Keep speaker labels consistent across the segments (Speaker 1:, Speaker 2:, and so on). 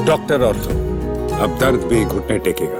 Speaker 1: Doctor ortho, अब दर्द भी घुटने टेकेगा।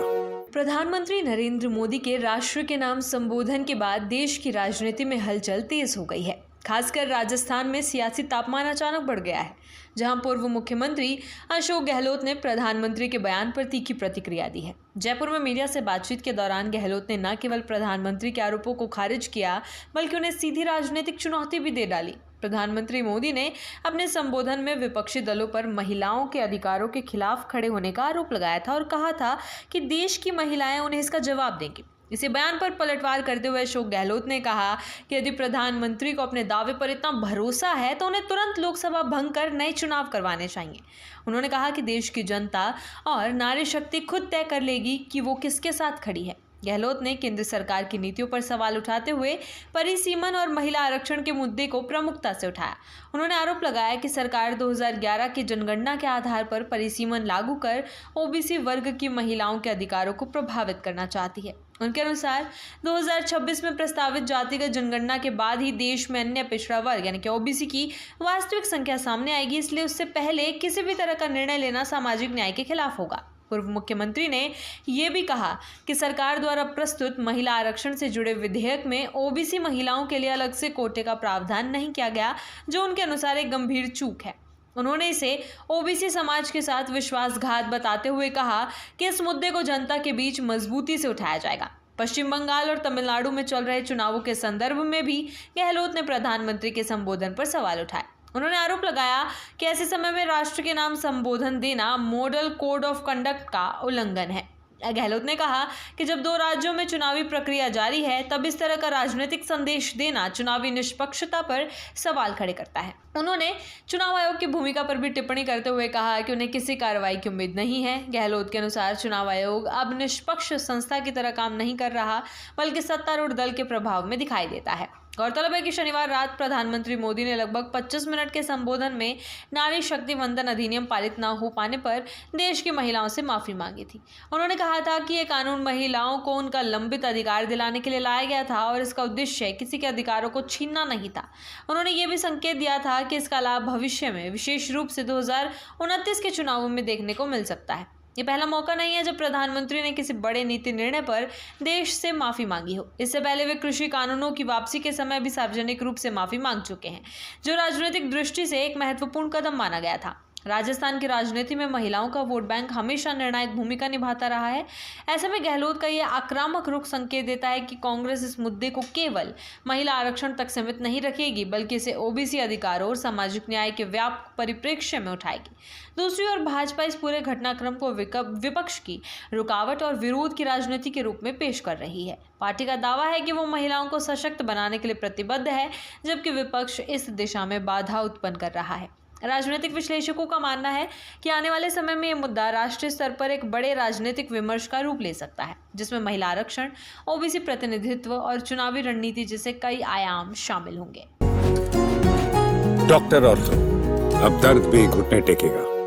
Speaker 2: प्रधानमंत्री नरेंद्र मोदी के राष्ट्र के नाम संबोधन के बाद देश की राजनीति में हलचल तेज हो गई है। खासकर राजस्थान में सियासी तापमान अचानक बढ़ गया है, जहां पूर्व मुख्यमंत्री अशोक गहलोत ने प्रधानमंत्री के बयान पर तीखी प्रतिक्रिया दी है। जयपुर में मीडिया से बातचीत के दौरान गहलोत ने न केवल प्रधानमंत्री के आरोपों को खारिज किया, बल्कि उन्हें सीधी राजनीतिक चुनौती भी दे डाली। प्रधानमंत्री मोदी ने अपने संबोधन में विपक्षी दलों पर महिलाओं के अधिकारों के खिलाफ खड़े होने का आरोप लगाया था और कहा था कि देश की महिलाएं उन्हें इसका जवाब देंगी। इसी बयान पर पलटवार करते हुए अशोक गहलोत ने कहा कि यदि प्रधानमंत्री को अपने दावे पर इतना भरोसा है तो उन्हें तुरंत लोकसभा भंग कर नए चुनाव करवाने चाहिए। उन्होंने कहा कि देश की जनता और नारी शक्ति खुद तय कर लेगी कि वो किसके साथ खड़ी है। गहलोत ने केंद्र सरकार की नीतियों पर सवाल उठाते हुए परिसीमन और महिला आरक्षण के मुद्दे को प्रमुखता से उठाया। उन्होंने आरोप लगाया कि सरकार 2011 की जनगणना के आधार पर परिसीमन लागू कर ओबीसी वर्ग की महिलाओं के अधिकारों को प्रभावित करना चाहती है। उनके अनुसार 2026 में प्रस्तावित जातिगत जनगणना के बाद ही देश में अन्य पिछड़ा वर्ग यानी कि ओबीसी की वास्तविक संख्या सामने आएगी, इसलिए उससे पहले किसी भी तरह का निर्णय लेना सामाजिक न्याय के खिलाफ होगा। पूर्व मुख्यमंत्री ने यह भी कहा कि सरकार द्वारा प्रस्तुत महिला आरक्षण से जुड़े विधेयक में ओबीसी महिलाओं के लिए अलग से कोटे का प्रावधान नहीं किया गया, जो उनके अनुसार एक गंभीर चूक है। उन्होंने इसे ओबीसी समाज के साथ विश्वासघात बताते हुए कहा कि इस मुद्दे को जनता के बीच मजबूती से उठाया जाएगा। पश्चिम बंगाल और तमिलनाडु में चल रहे चुनावों के संदर्भ में भी गहलोत ने प्रधानमंत्री के संबोधन पर सवाल उठाए। उन्होंने आरोप लगाया कि ऐसे समय में राष्ट्र के नाम संबोधन देना मॉडल कोड ऑफ कंडक्ट का उल्लंघन है। गहलोत ने कहा कि जब दो राज्यों में चुनावी प्रक्रिया जारी है, तब इस तरह का राजनीतिक संदेश देना चुनावी निष्पक्षता पर सवाल खड़े करता है। उन्होंने चुनाव आयोग की भूमिका पर भी टिप्पणी करते हुए कहा कि उन्हें किसी कार्रवाई की उम्मीद नहीं है। गहलोत के अनुसार चुनाव आयोग अब निष्पक्ष संस्था की तरह काम नहीं कर रहा, बल्कि सत्तारूढ़ दल के प्रभाव में दिखाई देता है। गौरतलब है कि शनिवार रात प्रधानमंत्री मोदी ने लगभग 25 मिनट के संबोधन में नारी शक्ति वंदन अधिनियम पारित न हो पाने पर देश की महिलाओं से माफी मांगी थी। उन्होंने कहा था कि ये कानून महिलाओं को उनका लंबित अधिकार दिलाने के लिए लाया गया था और इसका उद्देश्य किसी के अधिकारों को छीनना नहीं था। उन्होंने ये भी संकेत दिया था कि इसका लाभ भविष्य में विशेष रूप से 2029 के चुनावों में देखने को मिल सकता है। ये पहला मौका नहीं है जब प्रधानमंत्री ने किसी बड़े नीति निर्णय पर देश से माफी मांगी हो। इससे पहले वे कृषि कानूनों की वापसी के समय भी सार्वजनिक रूप से माफी मांग चुके हैं, जो राजनीतिक दृष्टि से एक महत्वपूर्ण कदम माना गया था। राजस्थान की राजनीति में महिलाओं का वोट बैंक हमेशा निर्णायक भूमिका निभाता रहा है। ऐसे में गहलोत का यह आक्रामक रुख संकेत देता है कि कांग्रेस इस मुद्दे को केवल महिला आरक्षण तक सीमित नहीं रखेगी, बल्कि इसे ओबीसी अधिकारों और सामाजिक न्याय के व्यापक परिप्रेक्ष्य में उठाएगी। दूसरी ओर भाजपा इस पूरे घटनाक्रम को विपक्ष की रुकावट और विरोध की राजनीति के रूप में पेश कर रही है। पार्टी का दावा है कि वो महिलाओं को सशक्त बनाने के लिए प्रतिबद्ध है, जबकि विपक्ष इस दिशा में बाधा उत्पन्न कर रहा है। राजनीतिक विश्लेषकों का मानना है कि आने वाले समय में यह मुद्दा राष्ट्रीय स्तर पर एक बड़े राजनीतिक विमर्श का रूप ले सकता है, जिसमें महिला आरक्षण, ओबीसी प्रतिनिधित्व और चुनावी रणनीति जैसे कई आयाम शामिल होंगे।
Speaker 1: डॉक्टर ऑर्थो, अब दर्द भी घुटने टेकेगा।